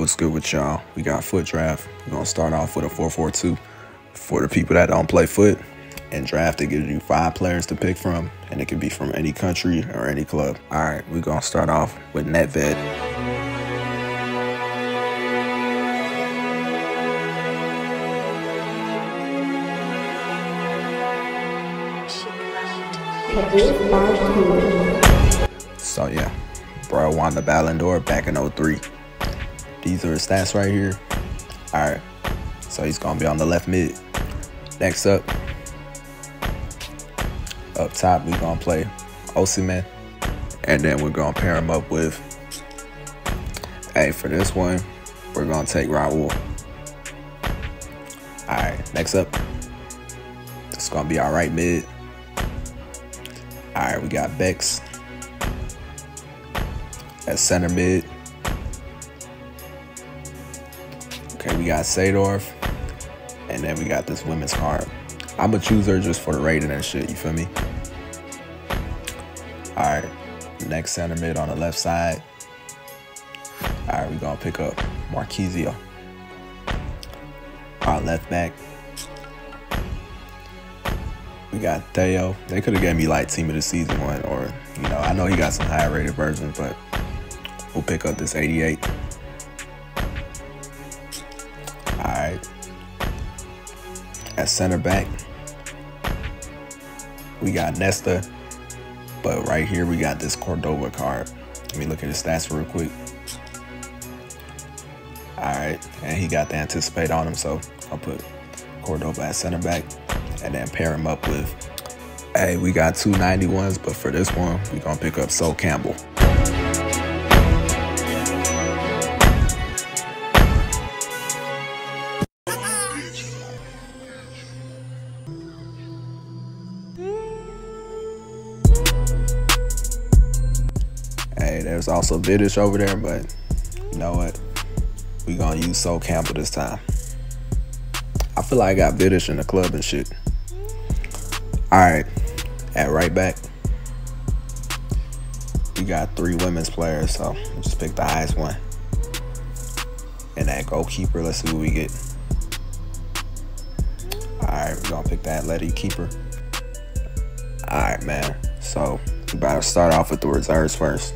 What's good with y'all? We got foot draft. We're gonna start off with a 4-4-2 for the people that don't play foot. And draft, it gives you 5 players to pick from, and it can be from any country or any club. All right, we're gonna start off with Nedved. So yeah, bro won the Ballon d'Or back in 03. These are his stats right here. All right, so he's gonna be on the left mid. Next up top, we're gonna play Osimhen, and then we're gonna pair him up with, for this one, we're gonna take Raul. All right, next up, it's gonna be our right mid. All right, we got Bex at center mid. Okay, we got Seedorf, and then we got this women's card. I'ma choose her just for the rating and shit, you feel me? All right, next center mid on the left side. All right, we're gonna pick up Marquisio. Our left back, we got Theo. They could have gave me like team of the season one, or, you know, I know he got some higher rated versions, but we'll pick up this 88. All right, at center back, we got Nesta, but right here we got this Cordoba card. Let me look at his stats real quick. All right, and he got the anticipate on him, so I'll put Cordoba at center back and then pair him up with, we got 2 91s, but for this one, we're gonna pick up Sol Campbell. There's also Vidic over there, but you know what? We gonna use Sol Campbell this time. I feel like I got Vidic in the club and shit. All right, at right back, we got 3 women's players, so we'll just pick the highest one. And at goalkeeper, let's see what we get. All right, we're gonna pick that Letty keeper. All right, man. So we about to start off with the reserves first.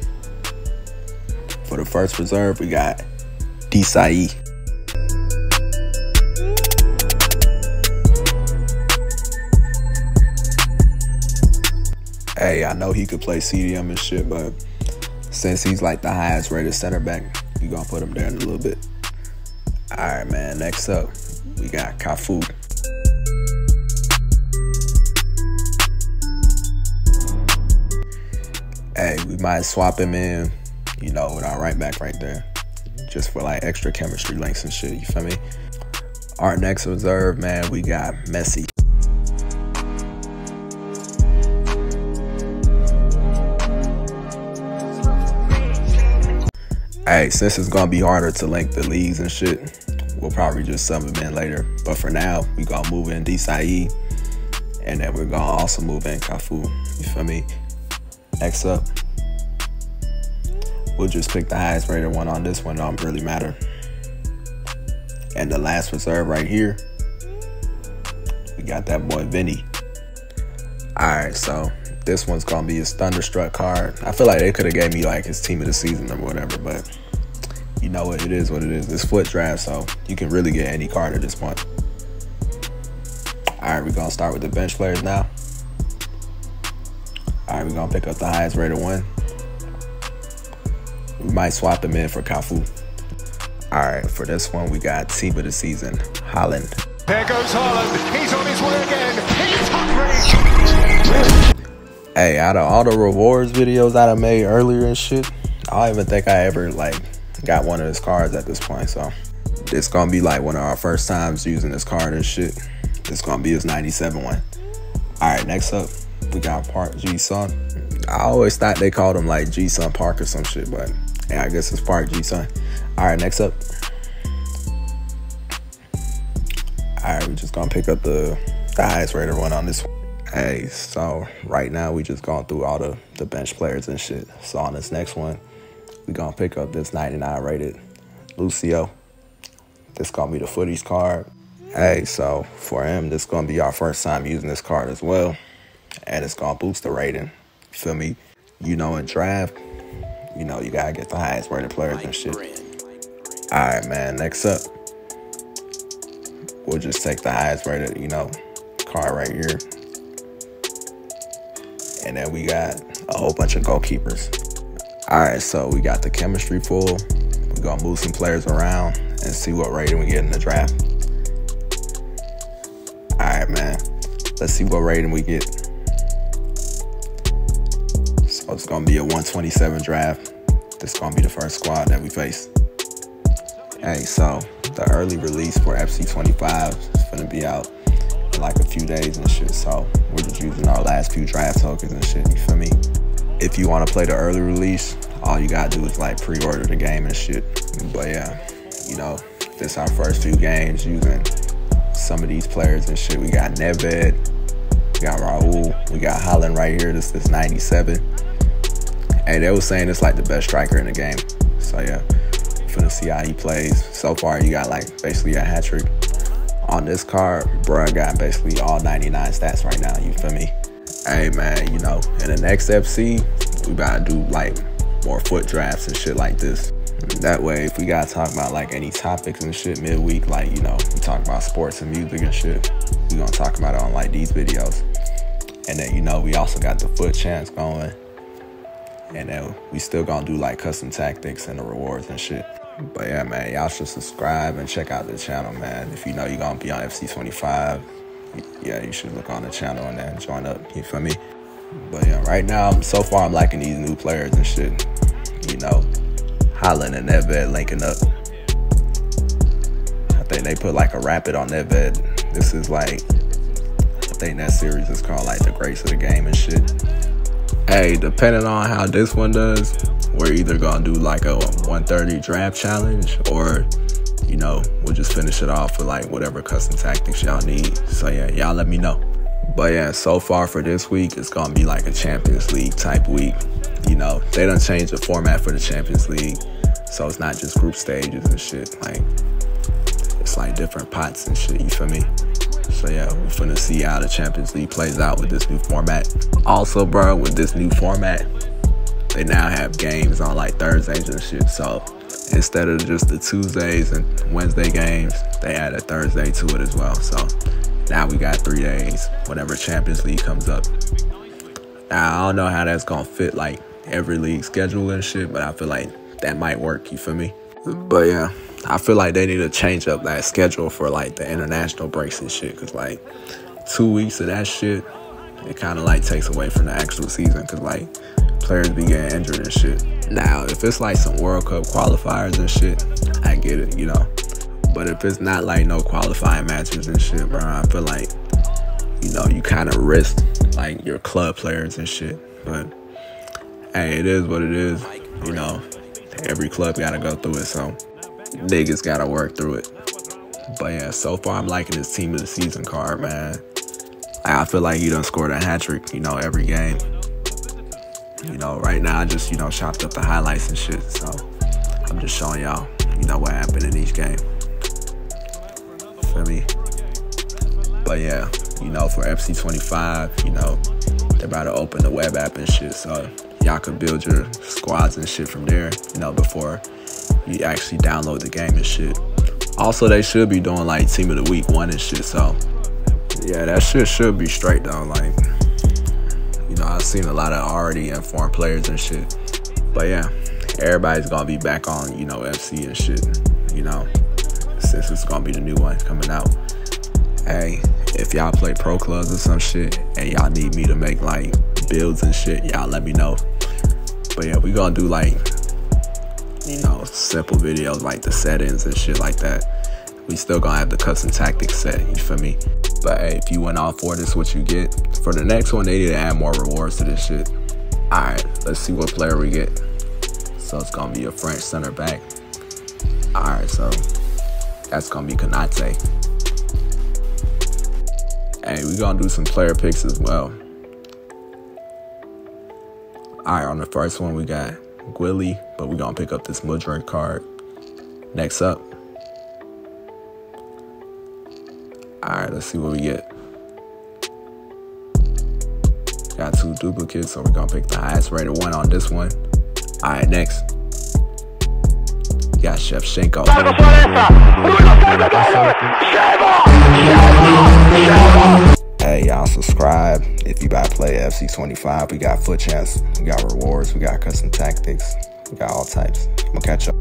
For the first reserve, we got Desai. I know he could play CDM and shit, but since he's like the highest rated center back, we gonna put him there in a little bit. All right, man. Next up, we got Cafu. We might swap him in, you know, with our right back right there, just for like extra chemistry links and shit, you feel me? Our next reserve, man, we got Messi. Since it's gonna be harder to link the leagues and shit, we'll probably just sub him in later. But for now, we gonna move in Desai, and then we're gonna also move in Cafu, you feel me? Next up, we'll just pick the highest rated one on this one, don't really matter. And the last reserve right here, we got that boy Vinny. All right, so this one's gonna be his Thunderstruck card. I feel like they could have gave me like his team of the season or whatever, but you know what, it is what it is. It's foot draft, so you can really get any card at this point. All right, we're gonna start with the bench players now. All right, we're gonna pick up the highest rated one. We might swap him in for Cafu. All right, for this one, we got team of the season, Holland. There goes Holland. He's on his way again. He's hungry. Out of all the rewards videos I done made earlier and shit, I don't even think I ever like got one of his cards at this point. So it's gonna be like one of our first times using this card and shit. It's gonna be his 97 one. All right, next up, we got Park Ji-sung. I always thought they called him like Ji-sung Park or some shit, but I guess it's Park Ji-sung. All right, next up. All right, we're just gonna pick up the highest rated one on this one. So right now we just going through all the bench players and shit. So on this next one, we gonna pick up this 99 rated Lucio. This gonna be the footies card. Hey, so for him, this gonna be our first time using this card as well. And it's gonna boost the rating. You feel me? You know, in draft, you know, you gotta get the highest rated players and shit. Alright, man, next up, we'll just take the highest rated, you know, card right here. And then we got a whole bunch of goalkeepers. Alright, so we got the chemistry full. We're gonna move some players around and see what rating we get in the draft. Alright, man, let's see what rating we get. So it's gonna be a 127 draft. This is gonna be the first squad that we face. Hey, so the early release for FC25 is gonna be out in like a few days and shit. So we're just using our last few draft tokens and shit, you feel me? If you wanna play the early release, all you gotta do is like pre-order the game and shit. But yeah, you know, this our first few games using some of these players and shit. We got Nedved, we got Raul, we got Holland right here. This is 97. Hey, they were saying it's like the best striker in the game. So yeah, finna see how he plays. So far, you got like basically a hat trick. On this card, bruh got basically all 99 stats right now, you feel me? Hey man, you know, in the next FC, we about to do like more foot drafts and shit like this. That way, if we gotta talk about like any topics and shit midweek, like, you know, we talk about sports and music and shit, we gonna talk about it on like these videos. And then, you know, we also got the Fut Champs going. And then we still gonna do like custom tactics and the rewards and shit. But yeah, man, y'all should subscribe and check out the channel, man. If you know you're gonna be on FC25, yeah, you should look on the channel and then join up, you feel me? But yeah, right now, so far I'm liking these new players and shit. You know, Holland and Nedved linking up. I think they put like a rapid on Nedved. This is like, I think that series is called like the Grace of the Game and shit. Hey, depending on how this one does, we're either gonna do like a 130 draft challenge, or, you know, we'll just finish it off with like whatever custom tactics y'all need. So yeah, y'all let me know. But yeah, so far for this week, it's gonna be like a Champions League type week. You know, they done changed the format for the Champions League, so it's not just group stages and shit. Like, it's like different pots and shit, you feel me? So yeah, we're finna see how the Champions League plays out with this new format. Also, bro, with this new format, they now have games on like Thursdays and shit. So instead of just the Tuesdays and Wednesday games, they added Thursday to it as well. So now we got 3 days whenever Champions League comes up. Now, I don't know how that's gonna fit like every league schedule and shit, but I feel like that might work, you feel me? But yeah, I feel like they need to change up that schedule for like the international breaks and shit, cause like 2 weeks of that shit, it kind of like takes away from the actual season, cause like players be getting injured and shit. Now, if it's like some World Cup qualifiers and shit, I get it, you know. But if it's not like no qualifying matches and shit, bro, I feel like, you know, you kind of risk like your club players and shit. But hey, it is what it is, you know. Every club gotta go through it, so niggas gotta work through it. But yeah, so far I'm liking this team of the season card, man. I feel like he done scored a hat trick, you know, every game. You know, right now I just, you know, chopped up the highlights and shit, so I'm just showing y'all, you know, what happened in each game. Feel me? But yeah, you know, for FC25, you know, they're about to open the web app and shit, so y'all could build your squads and shit from there, you know, before you actually download the game and shit. Also, they should be doing like team of the week 1 and shit, so yeah, that shit should be straight though. Like, you know, I've seen a lot of already informed players and shit. But yeah, everybody's gonna be back on, you know, FC and shit, you know, since it's gonna be the new one coming out. Hey, if y'all play pro clubs or some shit and y'all need me to make like builds and shit, y'all let me know. But yeah, we gonna do like, you know, simple videos like the settings and shit like that. We still gonna have the custom tactics set, you feel me? But hey, if you went all for this, what you get. For the next one, they need to add more rewards to this shit. Alright, let's see what player we get. So it's gonna be a French center back. Alright, so that's gonna be Konate. Hey, we gonna do some player picks as well. Alright, on the first one we got Gwilly, but we gonna pick up this Mudrick card. Next up. Alright, let's see what we get. Got 2 duplicates, so we're gonna pick the highest rated one on this one. Alright, next. Got Chef Shenko. Hey, y'all subscribe. If you buy play FC 25, we got Fut Champs, we got rewards, we got custom tactics, we got all types. I'm gonna catch up.